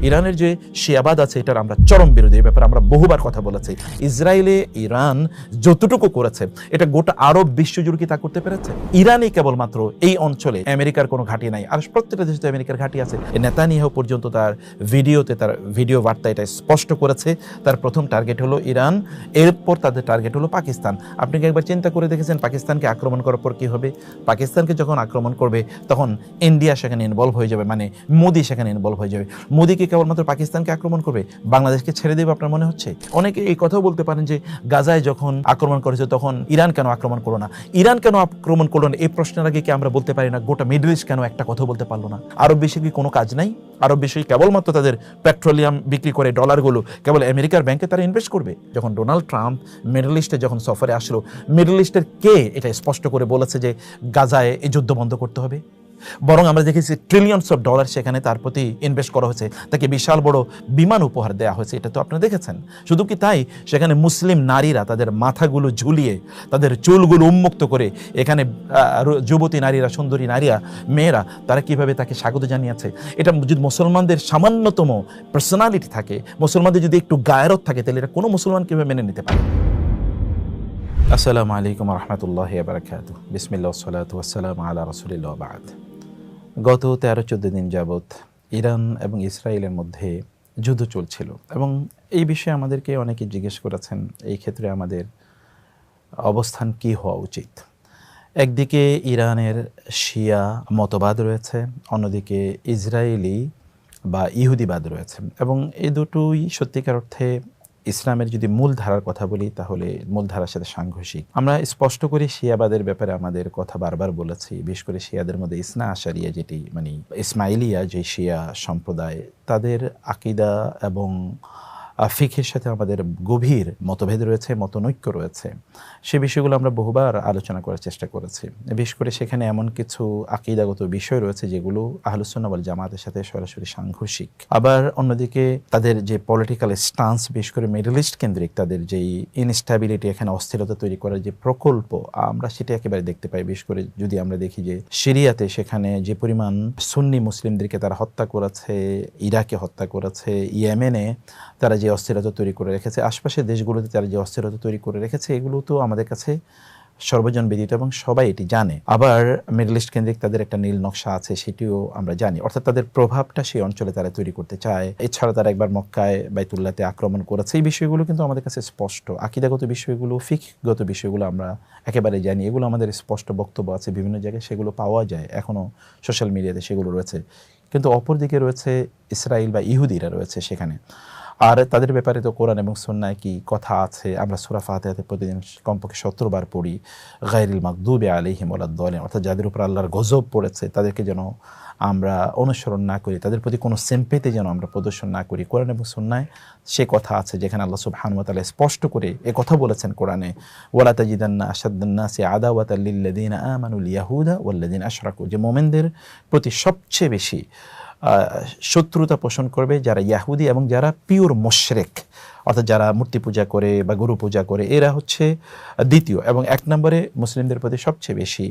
ইরানের যে শিয়াবাদ আছে এটার আমরা চরম বিরোধী। এই ব্যাপারে আমরা বহুবার কথা বলেছি। ইসরায়েলে ইরান যতটুকু করেছে এটা গোটা আরব বিশ্বজুড়ে কি তা করতে পেরেছে? ইরানই কেবলমাত্র এই অঞ্চলে আমেরিকার কোনো ঘাঁটি নাই, আর প্রত্যেকটা দেশে তো আমেরিকার ঘাঁটি আছে। নেতানিয়াহু পর্যন্ত তার ভিডিও বার্তা এটা স্পষ্ট করেছে, তার প্রথম টার্গেট হলো ইরান, এরপর তাদের টার্গেট হলো পাকিস্তান। আপনি কি একবার চিন্তা করে দেখেছেন পাকিস্তানকে আক্রমণ করার পর কি হবে? পাকিস্তানকে যখন আক্রমণ করবে তখন ইন্ডিয়া সেখানে ইনভলভ হয়ে যাবে, মানে মোদি সেখানে ইনভলভ হয়ে যাবে। মোদি কি কেবলমাত্র পাকিস্তানকে আক্রমণ করবে, বাংলাদেশকে ছেড়ে দেবে আপনার মনে হচ্ছে? অনেকে এই কথাও বলতে পারেন যে গাজায় যখন আক্রমণ করেছে তখন ইরান কেন আক্রমণ করলো না? ইরান কেন আক্রমণ করলো না এই প্রশ্নের আগে কি আমরা বলতে পারি না গোটা মিডল ইস্ট কেন একটা কথা বলতে পারলো না? আরব বিশ্বে কি কোনো কাজ নাই? আরব বিশ্বে কেবলমাত্র তাদের পেট্রোলিয়াম বিক্রি করে ডলারগুলো কেবল আমেরিকার ব্যাংকে তারা ইনভেস্ট করবে? যখন ডোনাল্ড ট্রাম্প মিডল ইস্টে যখন সফরে আসলো, মিডল ইস্টের কে এটা স্পষ্ট করে বলেছে যে গাজায় এই যুদ্ধ বন্ধ করতে হবে? বরং আমরা দেখেছি ট্রিলিয়নস অফ ডলার সেখানে তার প্রতি ইনভেস্ট করা হয়েছে, তাকে বিশাল বড় বিমান উপহার দেওয়া হয়েছে। এটা তো আপনারা দেখেছেন। শুধু কি তাই, সেখানে মুসলিম নারীরা তাদের মাথাগুলো ঝুলিয়ে তাদের চুলগুলো উন্মুক্ত করে এখানে যুবতী নারীরা, সুন্দরী নারীরা, মেয়েরা তারা কিভাবে তাকে স্বাগত জানিয়েছে। এটা যদি মুসলমানদের সামান্যতম পার্সোনালিটি থাকে, মুসলমানদের যদি একটু গায়রত থাকে, তাহলে এটা কোনো মুসলমান কিভাবে মেনে নিতে পারে? আসসালামু আলাইকুম ওয়া রাহমাতুল্লাহি ওয়া বারাকাতুহু। বিসমিল্লাহ ওয়াস সালাতু ওয়াস সালামু আলা রাসূলিল্লাহ ওয়া বা'দ। গত 13-14 দিন যাবৎ ইরান এবং ইসরায়েলের মধ্যে যুদ্ধ চলছিল এবং এই বিষয়ে আমাদেরকে অনেকে জিজ্ঞেস করেছেন এই ক্ষেত্রে আমাদের অবস্থান কি হওয়া উচিত। একদিকে ইরানের শিয়া মতবাদ রয়েছে, অন্যদিকে ইসরায়েলি বা ইহুদিবাদ রয়েছে এবং এই দুটোই সত্যিকার অর্থে ইসলামের যদি মূল ধারার কথা বলি তাহলে মূল ধারার সাথে সাংঘর্ষিক। আমরা স্পষ্ট করে শিয়াবাদের ব্যাপারে আমাদের কথা বারবার বলেছি, বিশেষ করে শিয়াদের মধ্যে ইসনা আশারিয়া, যেটি মানে ইসমাইলিয়া যে শিয়া সম্প্রদায়, তাদের আকীদা এবং ফিকহের সাথে আমাদের গভীর মতভেদ রয়েছে, মতনৈক্য রয়েছে। সে বিষয়গুলো আমরা বহুবার আলোচনা করার চেষ্টা করেছি। বিশেষ করে সেখানে এমন কিছু আকীদাগত বিষয় রয়েছে যেগুলো আহলুস সুন্নাহ ওয়াল জামাতের সাথে সরাসরি সাংঘর্ষিক। আবার অন্যদিকে তাদের যে পলিটিক্যাল স্টান্স, বিশেষ করে মিডল ইস্ট কেন্দ্রিক তাদের যেই ইনস্ট্যাবিলিটি, এখানে অস্থিরতা তৈরি করার যে প্রকল্প, আমরা সেটা একেবারে দেখতে পাই। বিশেষ করে যদি আমরা দেখি যে সিরিয়াতে সেখানে যে পরিমাণ সুন্নি মুসলিমদেরকে তারা হত্যা করেছে, ইরাকে হত্যা করেছে, ইয়েমেনে তারা যে অস্থিরতা তৈরি করে রেখেছে, আশপাশের দেশগুলোতে তারা যে অস্থিরতা তৈরি করে রেখেছে, এগুলো তো আমাদের কাছে সর্বজন বিদিত এবং সবাই এটি জানে। আবার মিডল ইস্ট কেন্দ্রিক তাদের একটা নীল নকশা আছে, সেটিও আমরা জানি। অর্থাৎ তাদের প্রভাবটা সেই অঞ্চলে তারা তৈরি করতে চায়। এছাড়া তারা একবার মক্কায় বাইতুল্লাহতে আক্রমণ করেছে। এই বিষয়গুলো কিন্তু আমাদের কাছে স্পষ্ট। আকীদাগত বিষয়গুলো, ফিকহগত বিষয়গুলো আমরা একেবারে জানি। এগুলো আমাদের স্পষ্ট বক্তব্য আছে বিভিন্ন জায়গায়, সেগুলো পাওয়া যায়, এখনও সোশ্যাল মিডিয়াতে সেগুলো রয়েছে। কিন্তু অপরদিকে রয়েছে ইসরায়েল বা ইহুদিরা রয়েছে সেখানে। আর তাদের ব্যাপারে তো কোরআন এবং সুন্নায় কি কথা আছে, আমরা সূরা ফাতিহাতে প্রতিদিন কমপক্ষে 17 বার পড়ি, গায়রিল মাগদুবি আলাইহিম ওয়ালাদ-দালিন, অর্থাৎ যাদের উপর আল্লাহর গজব পড়েছে তাদেরকে যেন আমরা অনুসরণ না করি, তাদের প্রতি কোনো সিম্প্যাথি যেন আমরা প্রদর্শন না করি। কোরআন এবং সুন্নায় সে কথা আছে যেখানে আল্লাহ সুবহানাহু ওয়া তাআলা স্পষ্ট করে এ কথা বলেছেন কোরআনে, ওয়ালা তাজিদান্না আশাদ্দান নাসি আদাওয়াতাল লিল্লাযিনা আমানুল ইয়াহুদা ওয়াল্লাযিনা আশরাকু, যে মুমিনদের প্রতি সবচেয়ে বেশি শত্রুতা পোষণ করবে যারা ইয়াহুদি এবং যারা পিওর মুশরিক, অর্থাৎ যারা মূর্তি পূজা করে বা গুরু পূজা করে, এরা হচ্ছে দ্বিতীয়। এবং 1 নম্বরে মুসলিমদের প্রতি সবচেয়ে বেশি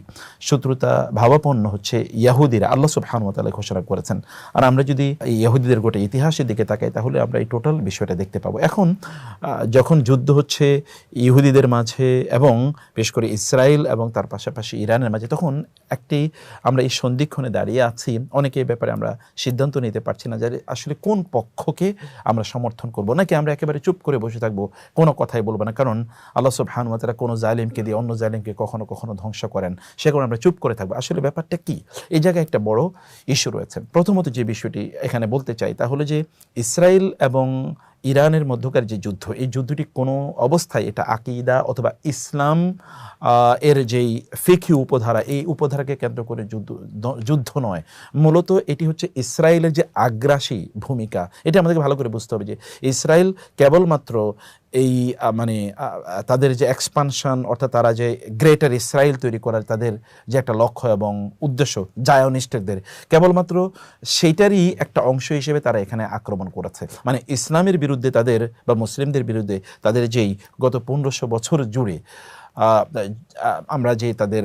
শত্রুতা ভাবাপন্ন হচ্ছে ইয়াহুদিরা, আল্লাহ সুবহানাহু ওয়া তাআলা ঘোষণা করেছেন। আর আমরা যদি ইয়াহুদিদের গোটা ইতিহাসের দিকে তাকাই তাহলে আমরা এই টোটাল বিষয়টা দেখতে পাবো। এখন যখন যুদ্ধ হচ্ছে ইহুদিদের মাঝে এবং বিশেষ করে ইসরায়েল এবং তার পাশাপাশি ইরানের মাঝে, তখন আমরা এই সন্ধিক্ষণে দাঁড়িয়ে আছি। অনেকে এই ব্যাপারে আমরা সিদ্ধান্ত নিতে পারছি না যে আসলে কোন পক্ষকে আমরা সমর্থন করব, নাকি আমরা একেবারে চুপ করে বসে থাকবো, কোনো কথাই বলবো না। কারণ আল্লাহ সুবহানাহু ওয়া তাআলা কোনো জালিমকে দিয়ে অন্য জালিমকে কখনো কখনো ধ্বংস করেন, সে কারণে আমরা চুপ করে থাকবো। আসলে ব্যাপারটা কি, এই জায়গায় একটা বড় ইস্যু রয়েছে। প্রথমত যে বিষয়টি এখানে বলতে চাই তা হলো যে ইসরায়েল এবং ইরানের মধ্যকার যে যুদ্ধ, এই যুদ্ধটি কোনো অবস্থায় এটা আকীদা অথবা ইসলাম এর যেই ফিকহি উপধারা, এই উপধারাকে কেন্দ্র করে যুদ্ধ নয়। মূলত এটি হচ্ছে ইসরায়েলের যে আগ্রাসী ভূমিকা, এটা আমাদেরকে ভালো করে বুঝতে হবে যে ইসরায়েল কেবলমাত্র এই তাদের যে এক্সপানশন, অর্থাৎ তারা যে গ্রেটার ইসরায়েল তৈরি করার তাদের যে একটা লক্ষ্য এবং উদ্দেশ্য, জায়নিস্টদের কেবলমাত্র সেইটারই একটা অংশ হিসেবে তারা এখানে আক্রমণ করেছে। মানে ইসলামের বিরুদ্ধে তাদের বা মুসলিমদের বিরুদ্ধে তাদের যেই গত 1500 বছর জুড়ে আমরা যে তাদের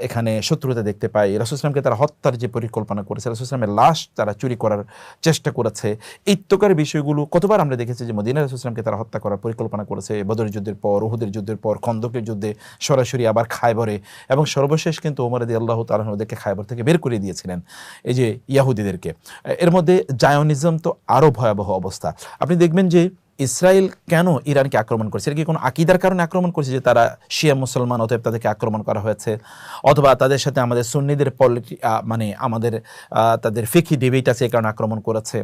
এখানে শত্রুতা দেখতে পাই, রাসূল ইসলামকে তারা হত্যার যে পরিকল্পনা করেছে, রাসূল ইসলামের লাশ তারা চুরি করার চেষ্টা করেছে, এই প্রকার বিষয়গুলো কতবার আমরা দেখেছি যে মদিনায় রাসূল ইসলামকে তারা হত্যা করার পরিকল্পনা করেছে, বদরের যুদ্ধের পর, উহুদের যুদ্ধের পর, খন্দকের যুদ্ধে, সরাসরি আবার খায়বরে, এবং সর্বশেষ কিন্তু ওমর রাদিয়াল্লাহু তাআলা ওদেরকে খায়বর থেকে বের করে দিয়েছিলেন এই যে ইয়াহুদিদেরকে। এর মধ্যে জায়নিজম তো আরও ভয়াবহ অবস্থা। আপনি দেখবেন যে ইসরায়েল কেন ইরানকে আক্রমণ করছে, এটা কি কোনো আকিদার কারণে আক্রমণ করছে যে তারা শিয়া মুসলমান অতএব তাদেরকে আক্রমণ করা হয়েছে, অথবা তাদের সাথে আমাদের সুন্নিদের মানে আমাদের তাদের ফিকি ডিবেট আছে এই কারণে আক্রমণ করেছে,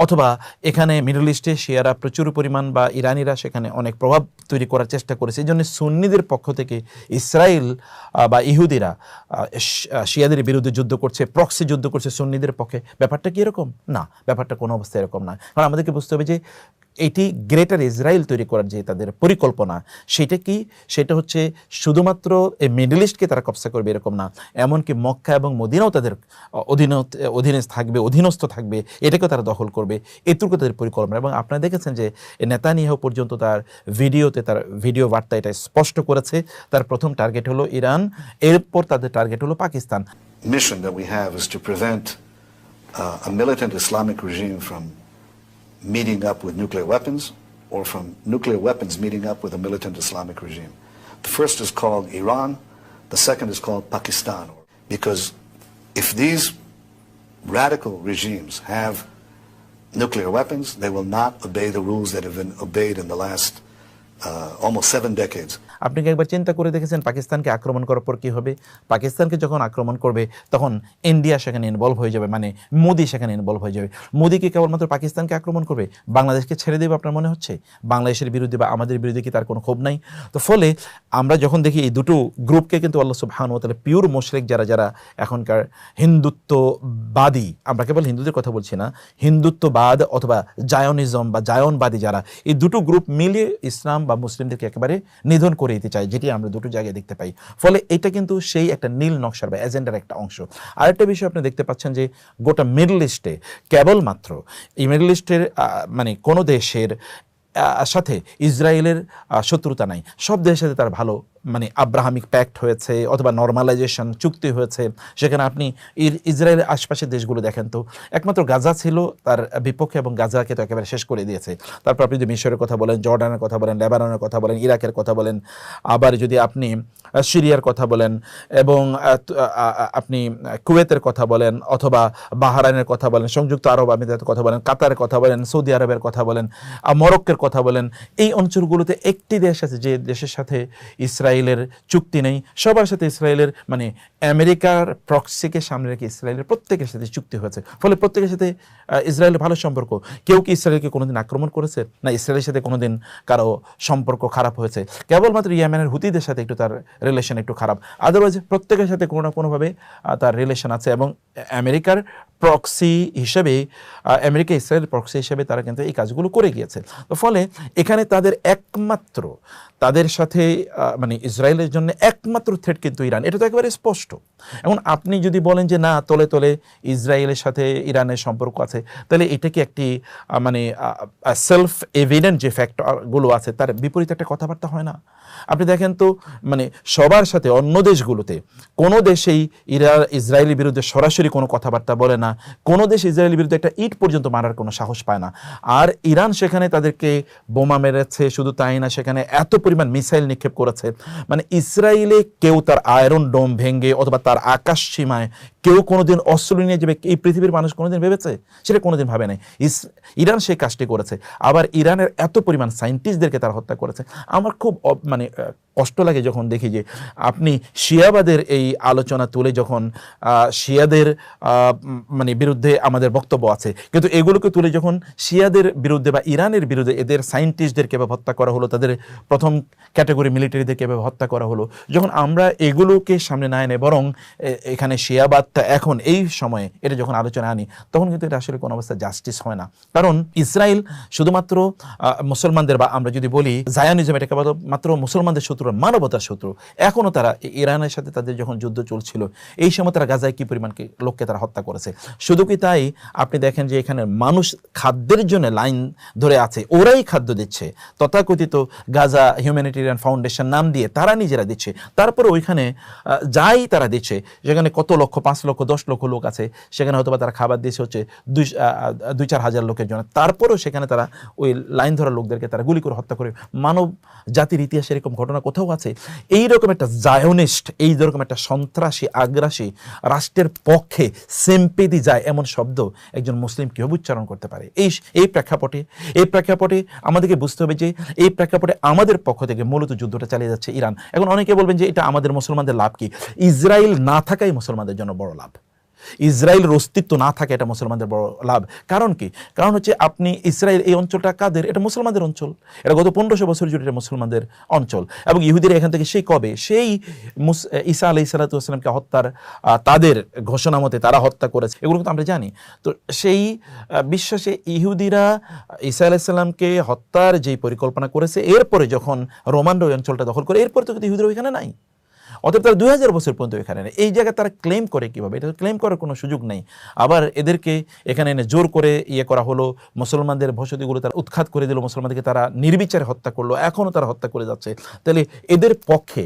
অথবা এখানে মিডল ইস্টে শিয়ারা প্রচুর পরিমাণ বা ইরানিরা সেখানে অনেক প্রভাব তৈরি করার চেষ্টা করেছে, এই জন্য সুন্নিদের পক্ষ থেকে ইসরায়েল বা ইহুদিরা শিয়াদের বিরুদ্ধে যুদ্ধ করছে, প্রক্সি যুদ্ধ করছে সুন্নিদের পক্ষে। ব্যাপারটা কি এরকম? না, ব্যাপারটা কোনো অবস্থায় এরকম না। কারণ আমাদেরকে বুঝতে হবে যে এটি গ্রেটার ইসরায়েল তৈরি করার যে তাদের পরিকল্পনা, সেটা কি? সেটা হচ্ছে শুধুমাত্র এই মিডল ইস্টকে তারা কবজা করবে এরকম না, এমনকি মক্কা এবং মদিনাও তাদের অধীনস্থ থাকবে, এটাকেও তারা দখল করবে, এটুকু তাদের পরিকল্পনা। এবং আপনারা দেখেছেন যে নেতানিয়াহু পর্যন্ত তার ভিডিও বার্তা এটা স্পষ্ট করেছে, তার প্রথম টার্গেট হলো ইরান, এরপর তাদের টার্গেট হলো Pakistan. Mission that we have is to prevent a militant Islamic regime from meeting up with nuclear weapons, or from nuclear weapons meeting up with a militant Islamic regime. The first is called Iran, the second is called Pakistan. Because if these radical regimes have nuclear weapons, they will not obey the rules that have been obeyed in the last almost 7 decades. আপনি কি একবার চিন্তা করে দেখেছেন পাকিস্তানকে আক্রমণ করার পর কি হবে? পাকিস্তানকে যখন আক্রমণ করবে তখন ইন্ডিয়া সেখানে ইনভলভ হয়ে যাবে, মানে মোদি সেখানে ইনভলভ হয়ে যাবে। মোদি কি কেবলমাত্র পাকিস্তানকে আক্রমণ করবে, বাংলাদেশকে ছেড়ে দেবে আপনার মনে হচ্ছে? বাংলাদেশের বিরুদ্ধে বা আমাদের বিরুদ্ধে কি তার কোনো ক্ষোভ নাই? তো ফলে আমরা যখন দেখি এই দুটো গ্রুপকে কিন্তু আল্লাহ সুবহানাহু ওয়া তাআলা পিওর মুশরিক যারা এখনকার হিন্দুত্ববাদী, আমরা কেবল হিন্দুদের কথা বলছি না, হিন্দুত্ববাদ অথবা জায়নিজম বা জায়নবাদী যারা, এই দুটো গ্রুপ মিলিয়ে ইসলাম বা মুসলিমদেরকে একেবারে নিধন করে দিতে চায়, যেটি আমরা দুটো জায়গায় দেখতে পাই। ফলে এটা কিন্তু সেই একটা নীল নকশার বা এজেন্ডার একটা অংশ। আরেকটা বিষয় আপনি দেখতে পাচ্ছেন যে গোটা মিডল ইস্টে কেবলমাত্র এই মিডল ইস্টের মানে কোনো দেশের সাথে ইসরায়েলের শত্রুতা নাই, সব দেশের সাথে তার ভালো মানে আব্রাহামিক প্যাক্ট হয়েছে অথবা নর্মালাইজেশন চুক্তি হয়েছে। সেখানে আপনি ইসরায়েলের আশপাশের দেশগুলো দেখেন তো একমাত্র গাজা ছিল তার বিপক্ষে, এবং গাজাকে তো একেবারে শেষ করে দিয়েছে। তারপর আপনি যদি মিশরের কথা বলেন, জর্ডানের কথা বলেন, লেবাননের কথা বলেন, ইরাকের কথা বলেন, আবার যদি আপনি সিরিয়ার কথা বলেন, এবং আপনি কুয়েতের কথা বলেন, অথবা বাহরাইনের কথা বলেন, সংযুক্ত আরব আমিরাতের কথা বলেন, কাতারের কথা বলেন, সৌদি আরবের কথা বলেন, মরক্কোর কথা বলেন, এই অঞ্চলগুলোতে একটি দেশ আছে যে দেশের সাথে ইসরায়েলের চুক্তি নেই। সবার সাথে ইসরায়েলের মানে আমেরিকার প্রক্সিকে সামনে রেখে ইসরায়েলের প্রত্যেকের সাথে চুক্তি হয়েছে। ফলে প্রত্যেকের সাথে ইসরায়েলের ভালো সম্পর্ক। কেউ কি ইসরায়েলকে কোনোদিন আক্রমণ করেছে? না, ইসরায়েলের সাথে কোনোদিন কারো সম্পর্ক খারাপ হয়েছে? কেবলমাত্র ইয়েমেনের হুতিদের সাথে একটু তার রিলেশন একটু খারাপ, আদারওয়াইজ প্রত্যেকের সাথে কোনো না কোনোভাবে তার রিলেশন আছে। এবং আমেরিকার প্রক্সি হিসেবে, আমেরিকা ইসরায়েল প্রক্সি হিসেবে তারা কিন্তু এই কাজগুলো করে গিয়েছে। তো ফলে এখানে তাদের সাথে মানে ইসরায়েলের জন্য একমাত্র থ্রেট কিন্তু ইরান, এটা তো একেবারে স্পষ্ট। এখন আপনি যদি বলেন যে না, তলে তলে ইসরায়েলের সাথে ইরানের সম্পর্ক আছে, তাহলে এটা কি একটি মানে সেলফ এভিডেন্ট যে ফ্যাক্টরগুলো আছে তার বিপরীতে একটা কথাবার্তা হয় না? আপনি দেখেন তো মানে সবার সাথে অন্য দেশগুলোতে কোনো দেশেই ইসরায়েলের বিরুদ্ধে সরাসরি কোনো কথাবার্তা বলে না, কোনো দেশ ইসরায়েলের বিরুদ্ধে একটা ইট পর্যন্ত মারার কোনো সাহস পায় না। আর ইরান সেখানে তাদেরকে বোমা মেরেছে, শুধু তাই না, সেখানে এত পরিমাণ মিসাইল নিক্ষেপ করেছে, মানে ইসরায়েলে কেউ তার আয়রন ডোম ভেঙে অথবা তার আকাশ সীমায় কেউ কোনোদিন অস্ত্র নিয়ে যাবে, এই পৃথিবীর মানুষ কোনোদিন ভেবেছে? সেটা কোনোদিন ভাবে নাই। ইরান সেই কাজটি করেছে। আবার ইরানের এত পরিমাণ সায়েন্টিস্টদেরকে তারা হত্যা করেছে। আমার খুব মানে কষ্ট লাগে যখন দেখি যে আপনি শিয়াবাদের এই আলোচনা তুলে যখন শিয়াদের মানে বিরুদ্ধে আমাদের বক্তব্য আছে, কিন্তু এগুলোকে তুলে যখন শিয়াদের বিরুদ্ধে বা ইরানের বিরুদ্ধে এদের সায়েন্টিস্টদেরকে হত্যা করা হলো, তাদের প্রথম ক্যাটাগরি মিলিটারিদেরকে হত্যা করা হলো, যখন আমরা এগুলোকে সামনে না এনে বরং এখানে শিয়াবাদটা এখন এই সময়ে এটা যখন আলোচনা আনি, তখন কিন্তু এটা আসলে কোনো অবস্থায় জাস্টিস হয় না। কারণ ইসরায়েল শুধুমাত্র মুসলমানদের, বা আমরা যদি বলি জায়নিজম, এটা মাত্র মুসলমানদের শত্রু, মানবতার শত্রু। এখনও তারা ইরানের সাথে তাদের যখন যুদ্ধ চলছিল এই সময় তারা গাজায় কি পরিমাণ লোককে তারা হত্যা করেছে। শুধু কি তাই, আপনি দেখেন যে এখানে মানুষ খাদ্যের জন্য লাইন ধরে আছে, ওরাই খাদ্য দিচ্ছে, তথাকথিত গাজা হিউম্যানিটেরিয়ান ফাউন্ডেশন নাম দিয়ে তারা নিজেরা দিচ্ছে, তারপরে ওইখানে যাই তারা দিচ্ছে, যেখানে কত লক্ষ, 5 লক্ষ 10 লক্ষ লোক আছে, সেখানে হয়তো বা তারা খাবার দিয়েছে হচ্ছে 2-4 হাজার লোকের জন্য, তারপরেও সেখানে তারা ওই লাইন ধরা লোকদেরকে তারা গুলি করে হত্যা করে। মানব জাতির ইতিহাসে এরকম ঘটনা কোথাও আছে? এইরকম একটা জায়োনিস্ট, এইরকম একটা সন্ত্রাসী আগ্রাসী রাষ্ট্রের পক্ষে সিম্পেথি যায় এমন শব্দ একজন মুসলিম কিভাবে উচ্চারণ করতে পারে? এই প্রেক্ষাপটে আমাদেরকে বুঝতে হবে যে এই প্রেক্ষাপটে আমাদের পক্ষ থেকে মূলত যুদ্ধটা চালিয়ে যাচ্ছে ইরান। এখন অনেকে বলবেন যে এটা আমাদের মুসলমানদের লাভ কি? ইসরায়েল না থাকাই মুসলমানদের জন্য বড় লাভ। ইসরায়েলের অস্তিত্ব না থাকে এটা মুসলমানদের বড় লাভ। কারণ কি? কারণ হচ্ছে আপনি ইসরায়েল, এই অঞ্চলটা কাদের? এটা মুসলমানদের অঞ্চল। এটা গত 1500 বছর জুড়ে এটা মুসলমানদের অঞ্চল, এবং ইহুদিরা এখান থেকে সেই কবে, সেই ঈসা আলাইহিস সালাতু ওয়াস সালামকে হত্যার তাদের ঘোষণা মতে তারা হত্যা করেছে, এগুলো কিন্তু আমরা জানি। তো সেই বিশ্বাসে ইহুদিরা ঈসা আলাইহিস সালামকে হত্যার যেই পরিকল্পনা করেছে, এরপরে যখন রোমানরা ওই অঞ্চলটা দখল করে, এরপরে তো কিন্তু ইহুদিরা ওইখানে নাই। অতএব তারা 2000 বছর পর্যন্ত এখানে নেই। এই জায়গায় তারা ক্লেম করে কিভাবে? এটা ক্লেম করার কোনো সুযোগ নেই। আবার এদেরকে এখানে এনে জোর করে করা হলো, মুসলমানদের বসতিগুলো তারা উৎখাত করে দিল, মুসলমানদেরকে তারা নির্বিচারে হত্যা করলো, এখনও তারা হত্যা করে যাচ্ছে। তাহলে এদের পক্ষে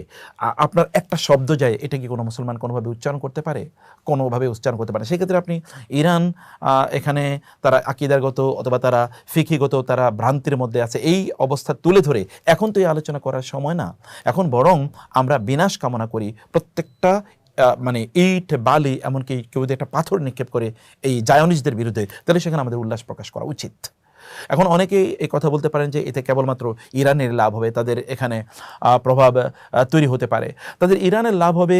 আপনার একটা শব্দ যায়, এটা কি কোনো মুসলমান কোনোভাবে উচ্চারণ করতে পারে? কোনোভাবে উচ্চারণ করতে পারে। সেক্ষেত্রে আপনি ইরান এখানে তারা আকিদারগত অথবা তারা ফিকিগত তারা ভ্রান্তির মধ্যে আছে, এই অবস্থা তুলে ধরে এখন তো এই আলোচনা করার সময় না। এখন বরং আমরা বিনাশ কামনা করি, প্রত্যেকটা মানে ইট বালি এমনকি কেউ যদি একটা পাথর নিক্ষেপ করে এই জায়নিস্টদের বিরুদ্ধে, তাহলে সেখানে আমাদের উল্লাস প্রকাশ করা উচিত। এখন অনেকেই এই কথা বলতে পারেন যে এতে কেবলমাত্র ইরানের লাভ হবে, তাদের এখানে প্রভাব তৈরি হতে পারে, তাদের ইরানের লাভ হবে।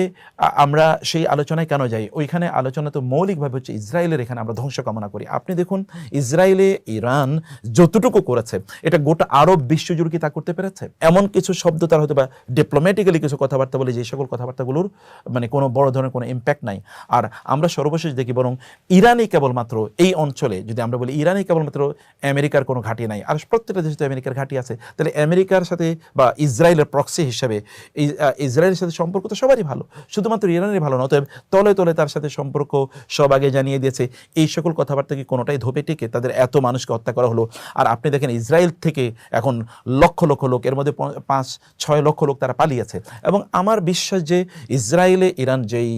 আমরা সেই আলোচনায় কেন যাই? ওইখানে আলোচনা তো মৌলিকভাবে হচ্ছে ইসরায়েলের, এখানে আমরা ধ্বংস কামনা করি। আপনি দেখুন, ইসরায়েলে ইরান যতটুকু করেছে, এটা গোটা আরব বিশ্বজুড়ে কি তা করতে পেরেছে? এমন কিছু শব্দ তার হয়তো বা ডিপ্লোম্যাটিক্যালি কিছু কথাবার্তা বলে, যে সকল কথাবার্তাগুলোর মানে কোনো বড় ধরনের কোনো ইম্প্যাক্ট নাই। আর আমরা সর্বশেষ দেখি বরং ইরানই কেবলমাত্র এই অঞ্চলে, যদি আমরা বলি ইরানই কেবলমাত্র আমেরিকার কোনো ঘাঁটি নাই, আর প্রত্যেকটা দেশে তো আমেরিকার ঘাঁটি আছে, তাহলে আমেরিকার সাথে বা ইসরায়েলের প্রক্সি হিসেবে ইসরায়েলের সাথে সম্পর্ক তো সবারই ভালো, শুধুমাত্র ইরানের ভালো না। অতএব তলে তলে তার সাথে সম্পর্ক সব আগে জানিয়ে দিয়েছে। এই সকল কথাবার্তা কি কোনোটাই ধোপে টেকে? তাদের এত মানুষকে হত্যা করা হলো, আর আপনি দেখেন ইসরায়েল থেকে এখন লক্ষ লক্ষ লোক, এর মধ্যে 5-6 লক্ষ লোক তারা পালিয়েছে। এবং আমার বিশ্বাস যে ইসরায়েলে ইরান যেই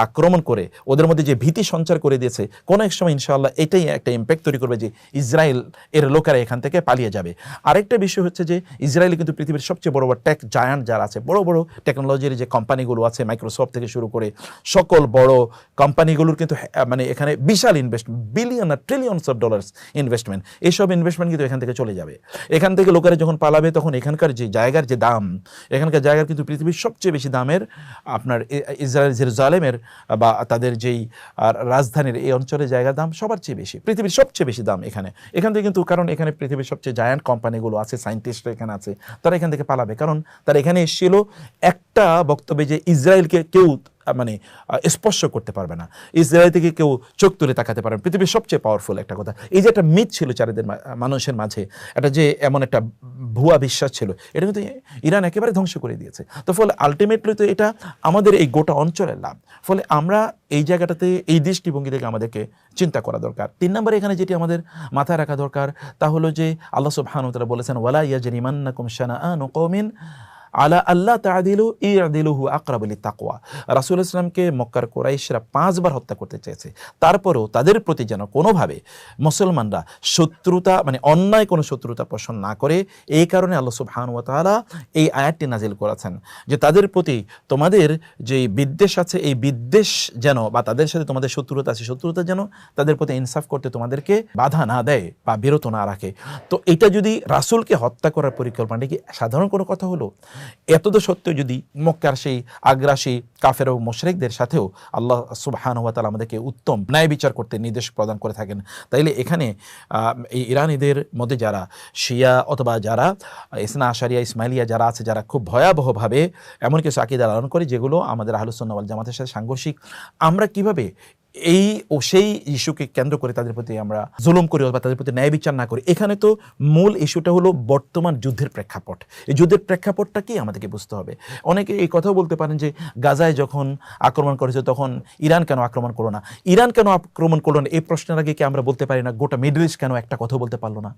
আক্রমণ করে ওদের মধ্যে যে ভীতি সঞ্চার করে দিয়েছে, কোনো এক সময় ইনশাআল্লাহ এটাই একটা ইম্প্যাক্ট তৈরি করবে যে ইসরায়েল এর লোকেরা এখান থেকে পালিয়ে যাবে। আরেকটা বিষয় হচ্ছে যে ইসরায়েল কিন্তু পৃথিবীর সবচেয়ে বড় বড় টেক জায়ান্ট যারা আছে, বড় বড় টেকনোলজির যে কোম্পানিগুলো আছে, মাইক্রোসফট থেকে শুরু করে সকল বড় কোম্পানিগুলোর কিন্তু মানে এখানে বিশাল ইনভেস্টমেন্ট, বিলিয়ন আর ট্রিলিয়নস অফ ডলার্স ইনভেস্টমেন্ট, এইসব ইনভেস্টমেন্ট কিন্তু এখান থেকে চলে যাবে। এখান থেকে লোকেরা যখন পালাবে, তখন এখানকার যে জায়গার যে দাম, এখানকার জায়গার কিন্তু পৃথিবীর সবচেয়ে বেশি দামের আপনার ইসরায়েল জেরুজালেমের বা তাদের যেই রাজধানীর এই অঞ্চলের জায়গার দাম সবার চেয়ে বেশি, পৃথিবীর সবচেয়ে বেশি দাম এখান থেকে কিন্তু। কারণ এখানে পৃথিবীর সবচেয়ে জায়ান্ট কোম্পানিগুলো আছে, সায়েন্টিস্টরা এখানে আছে, তারা এখান থেকে পালাবে। কারণ তারা এখানে এসেছিল একটা বক্তব্যে যে ইসরায়েলকে কেউ মানে স্পর্শ করতে পারবে না, ইসরায়েল থেকে কেউ চোখ তুলে তাকাতে পারবে না, পৃথিবীর সবচেয়ে পাওয়ারফুল একটা কথা। এই যে একটা মিথ ছিল চারিদের মানুষের মাঝে, এটা যে এমন একটা ভুয়া বিশ্বাস ছিল, এটা কিন্তু ইরান একেবারে ধ্বংস করে দিয়েছে। তো ফলে আলটিমেটলি তো এটা আমাদের এই গোটা অঞ্চলের লাভ। ফলে আমরা এই জায়গাটাতে এই দৃষ্টিভঙ্গি থেকে আমাদেরকে চিন্তা করা দরকার। 3 নম্বরে এখানে যেটি আমাদের মাথায় রাখা দরকার, তা হলো যে আল্লাহ সুবহানাহু ওয়া তাআলা বলেছেন, ওয়ালা ইয়াজরিমান্নাকুম শানাআনু কওমিন আলা আল্লাহ তাআদিলু ইআদিলুহু আকরাবু লিত্তাকওয়া। রাসূল ইসলামকে মক্কার কুরাইশরা 5 বার হত্যা করতে চেয়েছে, তারপরেও তাদের প্রতি যেন কোনোভাবে মুসলমানরা শত্রুতা মানে অন্যায় কোনো শত্রুতা পোষণ না করে, এই কারণে আল্লাহ সুবহানাহু ওয়া তাআলা এই আয়াতটি নাজিল করেছেন যে তাদের প্রতি তোমাদের যে বিদ্বেষ আছে, এই বিদ্বেষ যেন বা তাদের সাথে তোমাদের শত্রুতা আছে, শত্রুতা যেন তাদের প্রতি ইনসাফ করতে তোমাদেরকে বাধা না দেয় বা বিরত না রাখে। তো এটা যদি রাসূলকে হত্যা করার পরিকল্পনাটা কি সাধারণ কোনো কথা হলো? এত তো সত্ত্বেও যদি মক্কার সেই আগ্রাসী কাফের ও মুশরিকদের সাথেও আল্লাহ সুবহানাহু ওয়া তাআলা আমাদেরকে উত্তম ন্যায় বিচার করতে নির্দেশ প্রদান করে থাকেন, তাইলে এখানে এই ইরানিদের মধ্যে যারা শিয়া অথবা যারা ইসনা আশারিয়া ইসমাইলিয়া যারা আছে, যারা খুব ভয়াবহভাবে এমন কিছু আকীদা লালন করে যেগুলো আমাদের আহলুস সুন্নাহ ওয়াল জামাতের সাথে সাংঘর্ষিক, আমরা কিভাবে এই ও সেই ইস্যুকে কেন্দ্র করে তাদের প্রতি আমরা জুলুম করি অথবা তাদের প্রতি ন্যায় বিচার না করি। এখানে তো মূল ইস্যুটা হলো বর্তমান যুদ্ধের প্রেক্ষাপট। এই যুদ্ধের প্রেক্ষাপটটা কি আমাদেরকে বুঝতে হবে। অনেকে এই কথাও বলতে পারেন যে গাজায় যখন আক্রমণ করেছে তখন ইরান কেন আক্রমণ করলো না, ইরান কেন আক্রমণ করলো না, এই প্রশ্নের আগে কি আমরা বলতে পারি না গোটা মিডল ইস্ট কেন একটা কথা বলতে পারলো না।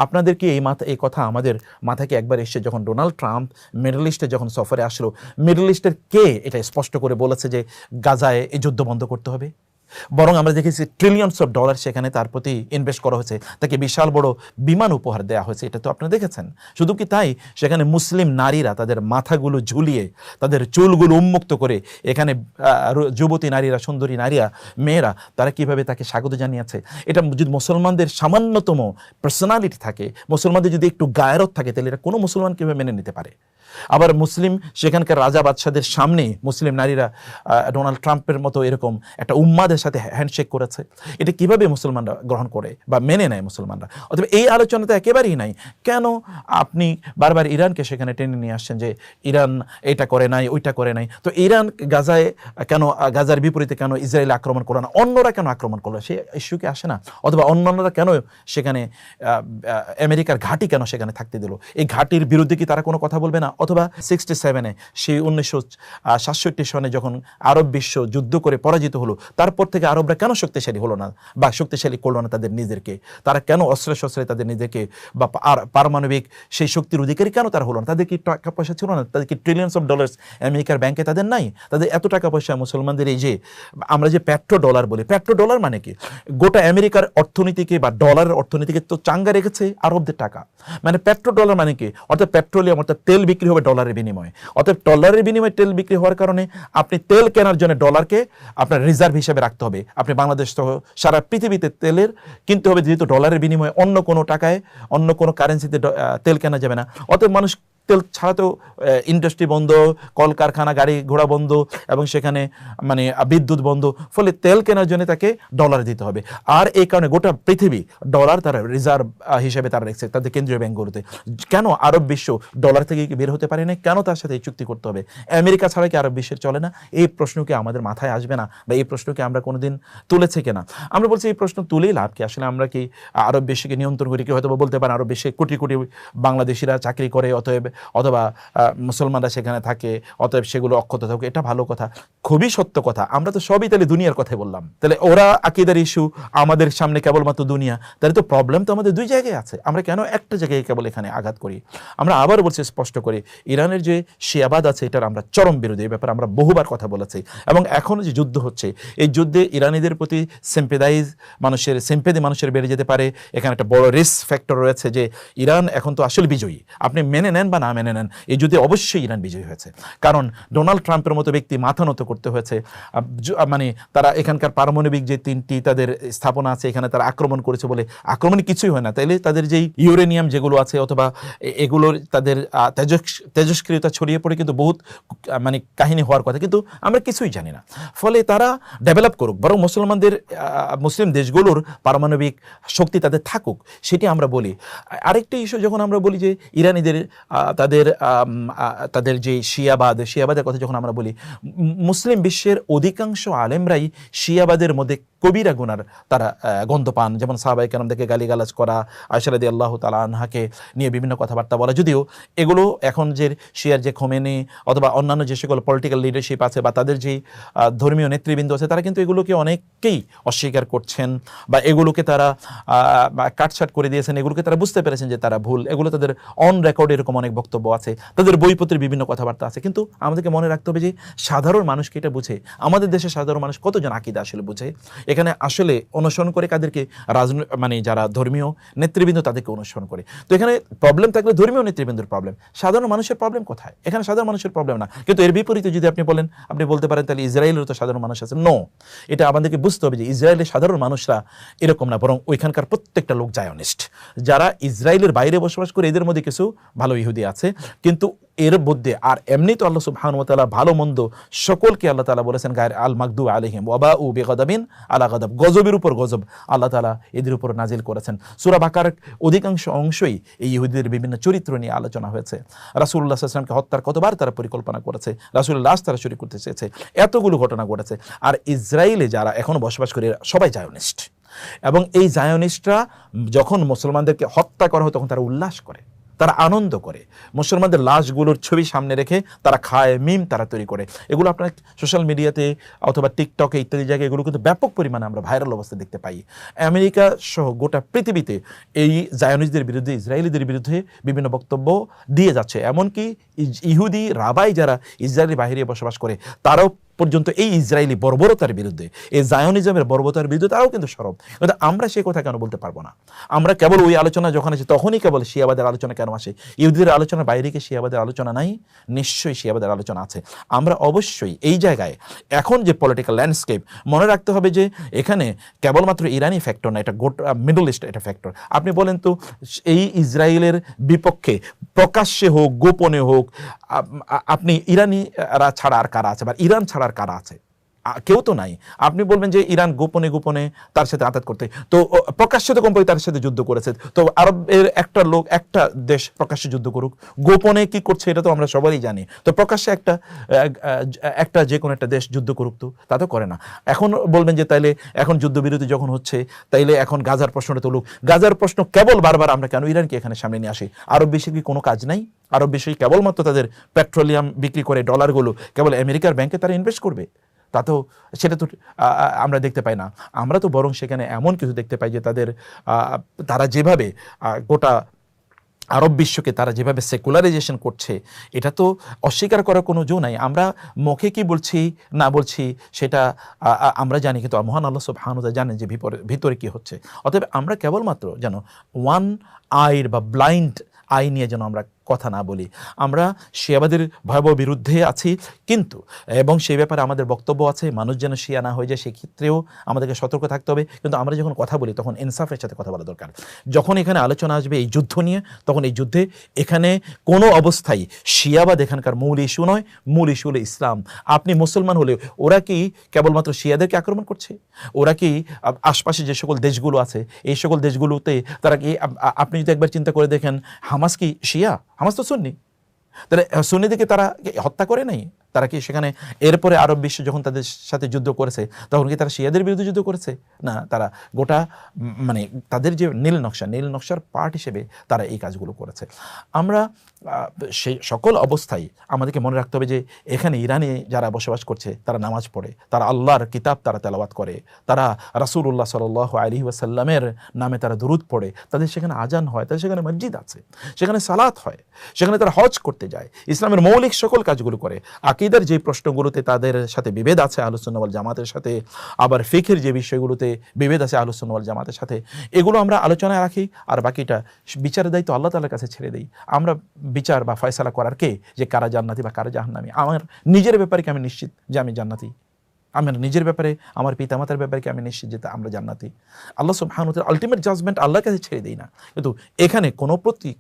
আপনাদের কি এই কথা আমাদের মাথাকে একবার এসে যখন ডোনাল্ড ট্রাম্প মিডল ইস্টে যখন সফরে আসলো, মিডল ইস্টের কে এটা স্পষ্ট করে বলেছে যে গাজায় এই যুদ্ধ বন্ধ করতে হবে? বরং আমরা দেখেছি ট্রিলিয়নস অফ ডলার সেখানে তার প্রতি ইনভেস্ট করা হয়েছে, তাকে বিশাল বড় বিমান উপহার দেওয়া হয়েছে। এটা তো আপনারা দেখেছেন। শুধু কি তাই, সেখানে মুসলিম নারীরা তাদের মাথাগুলো ঝুলিয়ে তাদের চুলগুলো উন্মুক্ত করে এখানে যুবতী নারীরা, সুন্দরী নারীরা, মেয়েরা তারা কিভাবে তাকে স্বাগত জানিয়েছে। এটা যদি মুসলমানদের সামান্যতম পার্সোনালিটি থাকে, মুসলমানদের যদি একটু গায়রত থাকে, তাহলে এটা কোনো মুসলমান কিভাবে মেনে নিতে পারে? আবার মুসলিম সেখানকার রাজা বাদশাদের সামনে মুসলিম নারীরা ডোনাল্ড ট্রাম্পের মতো এরকম একটা উম্মাদের সাথে হ্যান্ডশেক করেছে। এটা কিভাবে মুসলমানরা গ্রহণ করে বা মেনে নেয় মুসলমানরা? অথবা এই আলোচনা তো একেবারেই নাই। কেন আপনি বারবার ইরানকে সেখানে টেনে নিয়ে আসছেন যে ইরান এটা করে নাই, ওইটা করে নাই? তো ইরান গাজায় কেন, গাজার বিপরীতে কেন ইসরায়েল আক্রমণ করলো না, অন্যরা কেন আক্রমণ করলো, সে ইস্যু কি আসে না? অথবা অন্যান্যরা কেন সেখানে আমেরিকার ঘাঁটি কেন সেখানে থাকতে দিল? এই ঘাঁটির বিরুদ্ধে কি তারা কোনো কথা বলবে না? অথবা 67-এ সেই 1967 সনে যখন আরব বিশ্ব যুদ্ধ করে পরাজিত হলো, তারপর থেকে আরবরা কেন শক্তিশালী হলো না বা শক্তিশালী করলো না তাদের নিজেদেরকে? তারা কেন অস্ত্রে শস্ত্রে তাদের নিজেকে বা পারমাণবিক সেই শক্তির অধিকারী কেন তারা হলো না? তাদের কি টাকা পয়সা ছিল না? তাদের কি ট্রিলিয়নস অফ ডলার্স আমেরিকার ব্যাংকে তাদের নাই? তাদের এত টাকা পয়সা মুসলমানদের, এই যে আমরা যে পেট্রো ডলার বলি, পেট্রো ডলার মানে কি? গোটা আমেরিকার অর্থনীতিকে বা ডলারের অর্থনীতিকে তো চাঙ্গা রেখেছে আরবদের টাকা। মানে পেট্রো ডলার মানে কি? অর্থাৎ পেট্রোলিয়াম, অর্থাৎ তেল বিক্রি হবে ডলারের বিনিময়ে। অর্থাৎ ডলারের বিনিময়ে তেল বিক্রি হওয়ার কারণে আপনি তেল কেনার জন্য ডলারকে আপনার রিজার্ভ হিসেবে রাখতে হবে। আপনি বাংলাদেশ সহ সারা পৃথিবীতে তেলের কিনতে হবে, যেহেতু ডলারের বিনিময়ে অন্য কোনো টাকায়, অন্য কোনো কারেন্সিতে তেল কেনা যাবে না। অতএব মানুষ তেল ছাড়া তো ইন্ডাস্ট্রি বন্ধ, কলকারখানা, গাড়ি ঘোড়া বন্ধ, এবং সেখানে মানে বিদ্যুৎ বন্ধ। ফলে তেল কেনার জন্য তাকে ডলার দিতে হবে। আর এই কারণে গোটা পৃথিবী ডলার তারা রিজার্ভ হিসেবে তারা রেখেছে তাদের কেন্দ্রীয় ব্যাংকগুলোতে। কেন আরব বিশ্ব ডলার থেকে বের হতে পারে না? কেন তার সাথে এই চুক্তি করতে হবে? আমেরিকা ছাড়া কি আরব বিশ্বের চলে না? এই প্রশ্ন কি আমাদের মাথায় আসবে না? বা এই প্রশ্নকে আমরা কোনোদিন তুলেছে কিনা? আমরা বলছি এই প্রশ্ন তুলেই লাভ কি? আসলে আমরা কি আরব বিশ্বকে নিয়ন্ত্রণ করি? কি হয়তো বলতে পারেন আরব বিশ্বে কোটি কোটি বাংলাদেশিরা চাকরি করে, অথবা মুসলমানরা সেখানে থাকে, অতএব সেগুলো অক্ষত থাকে। এটা ভালো কথা, খুবই সত্য কথা। আমরা তো সবই তাহলে দুনিয়ার কথাই বললাম। তাহলে ওরা আকীদার ইস্যু, আমাদের সামনে কেবলমাত্র দুনিয়া। তাহলে তো প্রবলেম তো আমাদের দুই জায়গায় আছে। আমরা কেন একটা জায়গায় কেবল এখানে আঘাত করি? আমরা আবার বলছি স্পষ্ট করে, ইরানের যে শিয়াবাদ আছে এটার আমরা চরম বিরোধী। এই ব্যাপারে আমরা বহুবার কথা বলেছি। এবং এখন যে যুদ্ধ হচ্ছে, এই যুদ্ধে ইরানিদের প্রতি সিম্পেথি মানুষের বেড়ে যেতে পারে। এখানে একটা বড় রিস্ক ফ্যাক্টর রয়েছে যে ইরান এখন তো আসলে বিজয়ী। আপনি মেনে নেন বা না মেনে নেন, এই যুদ্ধে অবশ্যই ইরান বিজয়ী হয়েছে। কারণ ডোনাল্ড ট্রাম্পের মতো ব্যক্তি মাথা নত করতে হয়েছে। মানে তারা এখানকার পারমাণবিক যে 3টি তাদের স্থাপনা আছে, এখানে তারা আক্রমণ করেছে বলে আক্রমণ কিছুই হয় না। তাইলে তাদের যেই ইউরেনিয়াম যেগুলো আছে, অথবা এগুলোর তাদের তেজস্ক্রিয়তা ছড়িয়ে পড়ে কিন্তু বহুত মানে কাহিনী হওয়ার কথা, কিন্তু আমরা কিছুই জানি না। ফলে তারা ডেভেলপ করুক, বরং মুসলিম দেশগুলোর পারমাণবিক শক্তি তাদের থাকুক, সেটি আমরা বলি। আরেকটি ইস্যু যখন আমরা বলি যে ইরানিদের তাদের যে শিয়াবাদের কথা যখন আমরা বলি, মুসলিম বিশ্বের অধিকাংশ আলেমরাই শিয়াবাদের মধ্যে কবিরা গুনার তারা গন্ধ পান। যেমন সাহাবায়ে কেরামদেরকে গালিগালাজ করা, আয়েশা রাদিয়াল্লাহু তাআলা আনহাকে নিয়ে বিভিন্ন কথাবার্তা বলা। যদিও এগুলো এখন যে শিয়ার যে খোমেনি অথবা অন্যান্য যে সকল পলিটিক্যাল লিডারশিপ আছে বা তাদের যে ধর্মীয় নেতৃবৃন্দ আছে, তারা কিন্তু এগুলোকে অনেককেই অস্বীকার করছেন বা এগুলোকে তারা কাটছাট করে দিয়েছেন। এগুলোকে তারা বুঝতে পেরেছেন যে তারা ভুল। এগুলো তাদের অন রেকর্ড এরকম অনেক বক্তব্য আছে, তাদের বইপত্রের বিভিন্ন কথাবার্তা আছে। কিন্তু আমাদেরকে মনে রাখতে হবে যে সাধারণ মানুষকে এটা বুঝে। আমাদের দেশে সাধারণ মানুষ কতজন আকীদা আসলে বুঝে? এখানে আসলে অনুসরণ করে কাদেরকে? মানে যারা ধর্মীয় নেতৃবৃন্দ তাদেরকে অনুসরণ করে। তো এখানে প্রবলেম থাকলে ধর্মীয় নেতৃবৃন্দের প্রবলেম, সাধারণ মানুষের প্রবলেম কোথায়? এখানে সাধারণ মানুষের প্রবলেম না। কিন্তু এর বিপরীতে যদি আপনি বলেন, আপনি বলতে পারেন তাহলে ইসরায়েলেরও তো সাধারণ মানুষ আছে। নো, এটা আমাদেরকে বুঝতে হবে যে ইসরায়েলের সাধারণ মানুষরা এরকম না, বরং ওইখানকার প্রত্যেকটা লোক জায়নিস্ট। যারা ইসরায়েলের বাইরে বসবাস করে, এদের মধ্যে কিছু ভালো ইহুদি আছে, কিন্তু এর মধ্যে আর এমনি তো আল্লাহ সুবহানাহু ওয়া তাআলা ভালো মন্দ সকলকে আল্লাহ তাআলা বলেছেন গায়র আল মাগদুব আলাইহিম ওয়া বাউ বিগাদাবিন আলা গাদাব, গজবের উপর গজব আল্লাহ তাআলা এদের উপর নাজিল করেছেন। সূরা বাকারার অধিকাংশ অংশই এই ইহুদিদের বিভিন্ন চরিত্র নিয়ে আলোচনা হয়েছে। রাসূলুল্লাহ সাল্লাল্লাহু আলাইহি ওয়াসাল্লামকে হত্যার কতবার তারা পরিকল্পনা করেছে, রাসূলের লাশ তারা চুরি করতে চেয়েছে, এতগুলো ঘটনা ঘটেছে। আর ইসরায়েলে যারা এখনো বসবাস করে সবাই জায়োনিস্ট, এবং এই জায়োনিস্টরা যখন মুসলমানদেরকে হত্যা করা হয় তখন তারা উল্লাস করে, তারা আনন্দ করে, মুসলমানদের লাশগুলোর ছবি সামনে রেখে তারা খায়, মিম তারা তৈরি করে। এগুলো আপনার সোশ্যাল মিডিয়াতে অথবা টিকটকে ইত্যাদি জায়গায় এগুলো কিন্তু ব্যাপক পরিমাণে আমরা ভাইরাল অবস্থা দেখতে পাই। আমেরিকা সহ গোটা পৃথিবীতে এই জায়োনিস্টদের বিরুদ্ধে, ইসরায়েলিদের বিরুদ্ধে বিভিন্ন বক্তব্য দিয়ে যাচ্ছে। এমনকি ইহুদি রাবাই যারা ইসরায়েলের বাইরে বসবাস করে তারাও পর্যন্ত এই ইসরায়েলি বর্বরতার বিরুদ্ধে, এই জায়োনিজমের বর্বরতার বিরুদ্ধে তারাও কিন্তু সরব। কিন্তু আমরা সেই কথা কেন বলতে পারবো না? আমরা কেবল ওই আলোচনা যখন আসে তখনই কেবল শিয়াবাদের আলোচনা কেন আসে? ইহুদিদের আলোচনার বাইরে কি শিয়াবাদের আলোচনা নাই? নিশ্চয়ই শিয়াবাদের আলোচনা আছে। আমরা অবশ্যই এই জায়গায় এখন যে পলিটিক্যাল ল্যান্ডস্কেপ, মনে রাখতে হবে যে এখানে কেবলমাত্র ইরানি ফ্যাক্টর না, এটা গোটা মিডল ইস্ট এটা ফ্যাক্টর। আপনি বলেন তো, এই ইসরায়েলের বিপক্ষে প্রকাশ্যে হোক গোপনে হোক, আপনি ইরানিরা ছাড়া আর কারা আছে, বা ইরান ছাড়া আর কারা আছে? কেউ তো নাই। আপনি বলবেন যে ইরান গোপনে গোপনে তার সাথে আঘাত করতে, তো প্রকাশ্যে তো কমপক্ষে তার সাথে যুদ্ধ করেছে, তো আরবের একটা লোক, একটা দেশ প্রকাশ্যে যুদ্ধ করুক, গোপনে কি করছে এটা তো আমরা সবাই জানি। তো প্রকাশ্যে একটা যে কোনো একটা দেশ যুদ্ধ করুক, তো তা তো করে না। এখন বলবেন যে তাইলে এখন যুদ্ধবিরতি যখন হচ্ছে তাইলে এখন গাজার প্রশ্নটা তুলুক। গাজার প্রশ্ন কেবল বারবার আমরা কেন ইরানকে এখানে সামনে নিয়ে আসি? আরব বিশ্বে কি কোনো কাজ নাই? আরব বিশ্বে কেবলমাত্র তাদের পেট্রোলিয়াম বিক্রি করে ডলারগুলো কেবল আমেরিকার ব্যাংকে তারা ইনভেস্ট করবে? তা তো সেটা তো আমরা দেখতে পাই না। আমরা তো বরং সেখানে এমন কিছু দেখতে পাই যে তারা যেভাবে গোটা আরব বিশ্বকে তারা যেভাবে সেকুলারাইজেশন করছে, এটা তো অস্বীকার করার কোনো জো নাই। আমরা মুখে কি বলছি না বলছি সেটা আমরা জানি, কিন্তু মহান আল্লাহ সুবহানাহু ওয়া তাআলা জানেন যে ভিতরে কি হচ্ছে। অতএব আমরা কেবলমাত্র যেন ওয়ান আইড বা ব্লাইন্ড আই নিয়ে যেন আমরা কথা না বলি। আমরা শিয়াবাদের ভয়াবহ বিরুদ্ধে আছি, কিন্তু এবং সেই ব্যাপারে আমাদের বক্তব্য আছে, মানুষ যেন শিয়া না হয়ে যায় সেক্ষেত্রেও আমাদেরকে সতর্ক থাকতে হবে। কিন্তু আমরা যখন কথা বলি তখন ইনসাফের সাথে কথা বলা দরকার। যখন এখানে আলোচনা আসবে এই যুদ্ধ নিয়ে, তখন এই যুদ্ধে এখানে কোনো অবস্থায় শিয়াবাদ এখানকার মূল ইস্যু নয়, মূল ইস্যু হলো ইসলাম। আপনি মুসলমান হলে ওরা কি কেবলমাত্র শিয়াদেরকে আক্রমণ করছে? ওরা কি আশপাশে যে সকল দেশগুলো আছে এই সকল দেশগুলোতে তারা কি, আপনি যদি একবার চিন্তা করে দেখেন, হামাস কি শিয়া? হামাস তো সুন্নি। তাহলে সুন্নিদেরকে তারা হত্যা করে নাই? তারা কি সেখানে এরপরে আরব বিশ্ব যখন তাদের সাথে যুদ্ধ করেছে তখন কি তারা শিয়াদের বিরুদ্ধে যুদ্ধ করেছে? না, তারা গোটা মানে তাদের যে নীল নকশার পার্ট হিসেবে তারা এই কাজগুলো করেছে। আমরা সেই সকল অবস্থায় আমাদেরকে মনে রাখতে হবে যে এখানে ইরানে যারা বসবাস করছে তারা নামাজ পড়ে, তারা আল্লাহর কিতাব তারা তেলাওয়াত করে, তারা রাসূলুল্লাহ সাল্লাল্লাহু আলাইহি ওয়াসাল্লামের নামে তারা দুরূদ পড়ে, তাদের সেখানে আজান হয়, তাদের সেখানে মসজিদ আছে, সেখানে সালাত হয়, সেখানে তারা হজ করতে যায়, ইসলামের মৌলিক সকল কাজগুলো করে। আকীদার যে প্রশ্নগুলোতে তাদের সাথে বিভেদ আছে আহলুস সুন্নাহ ওয়াল জামাতের সাথে, আবার ফিকহের যে বিষয়গুলোতে বিভেদ আছে আহলুস সুন্নাহ ওয়াল জামাতের সাথে, এগুলো আমরা আলোচনায় রাখি, আর বাকিটা বিচারের দায়িত্ব আল্লাহ তাআলার কাছে ছেড়ে দেই। আমরা বিচার বা ফয়সালা করার কে, যে কারা জান্নাতি বা কারা জাহান্নামী? আমার নিজের ব্যাপারে কি আমি নিশ্চিত যে আমি জান্নাতি? আমার নিজের ব্যাপারে, আমার পিতামাতার ব্যাপারে কি আমি নিশ্চিত যে আমরা জান্নাতি? আল্লাহ সুবহানাহু ওয়া তাআলা আলটিমেট জাজমেন্ট আল্লাহর কাছে ছেড়ে দেই না। কিন্তু এখানে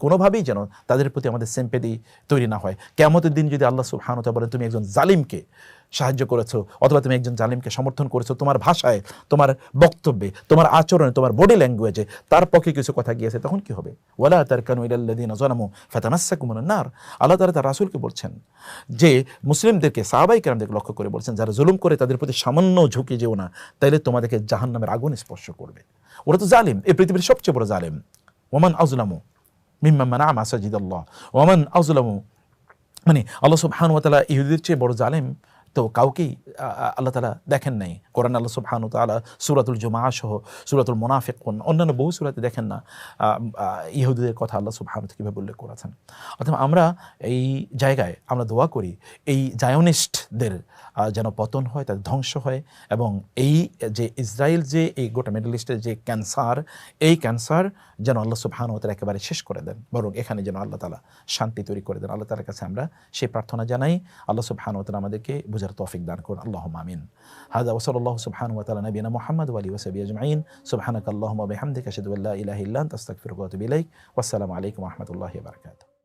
কোনোভাবেই যেন তাদের প্রতি আমাদের সিম্প্যাথি তৈরি না হয়। কিয়ামতের দিন যদি আল্লাহ সুবহানাহু ওয়া তাআলা বলেন তুমি একজন জালিমকে সাহায্য করেছো, অথবা তুমি একজন জালিমকে সমর্থন করেছো, তোমার ভাষায়, তোমার বক্তব্যে, তোমার আচরণে, তোমার বডি ল্যাঙ্গুয়েজে তার পক্ষে কিছু কথা গিয়েছে, তখন কি হবে? ওয়ালা তারকানু ইলাল্লাযিনা যালামু ফাতামাসসাকুমুন নার। আল্লাহ তাআলা তার রাসূলকে বলছেন যে মুসলিমদেরকে, সাহাবায়ে কেরামদেরকে লক্ষ্য করে বলছেন, যারা জুলুম করে তাদের প্রতি সামান্য ঝুঁকে যেও না, তাইলে তোমাদেরকে জাহান্নামের আগুন স্পর্শ করবে। ওরা তো জালিম, এই পৃথিবীর সবচেয়ে বড় জালিম। ওয়ামান আযলামু মিম্মান মানাআ মাসাজিদাল্লাহ ওয়ামান আযলামু, মানে আল্লাহ সুবহানাহু ওয়া তাআলা ইহুদিদের চেয়ে বড় জালিম তো কাউকেই আল্লাহ তাআলা দেখেন নাই। কোরআন আল্লাহ সুবহানাহু ওয়া তাআলা সূরাতুল জুমআহ সহ সূরাতুল মুনাফিকুন অন্যান্য বহু সূরাতে দেখেন না ইহুদিদের কথা আল্লাহ সুবহানাহু ওয়া তাআলা কিভাবে উল্লেখ করেছেন। অর্থাৎ আমরা এই জায়গায় আমরা দোয়া করি এই জায়োনিস্টদের যেন পতন হয়, তাদের ধ্বংস হয়, এবং এই যে ইসরায়েল যে এই গোটা মিডল ইস্টের যে ক্যান্সার, এই ক্যান্সার যেন আল্লাহ সুবহানাহু ওয়া তাআলা একেবারে শেষ করে দেন, বরং এখানে যেন আল্লাহ তাআলা শান্তি তৈরি করে দেন। আল্লাহ তাআলার কাছে আমরা সেই প্রার্থনা জানাই। আল্লাহ সুবহানাহু ওয়া তাআলা আমাদেরকে বুঝার তৌফিক দান করুন। আল্লাহুম্মা আমিন। হাযা ওয়া সাল্লাল্লাহু সুবহানাহু ওয়া তাআলা নবিয়ানা মুহাম্মদ ওয়া আলিহি ওয়া সাহবিহি আজমাইন। সুবহানাকাল্লাহুম্মা ওয়া বিহামদিকা আশহাদু আল্লা ইলাহা ইল্লা আনতা আস্তাগফিরুকা ওয়া আতুবু ইলাইক। ওয়াসসালামু আলাইকুম ওয়া রাহমাতুল্লাহি ওয়া বারাকাতুহু।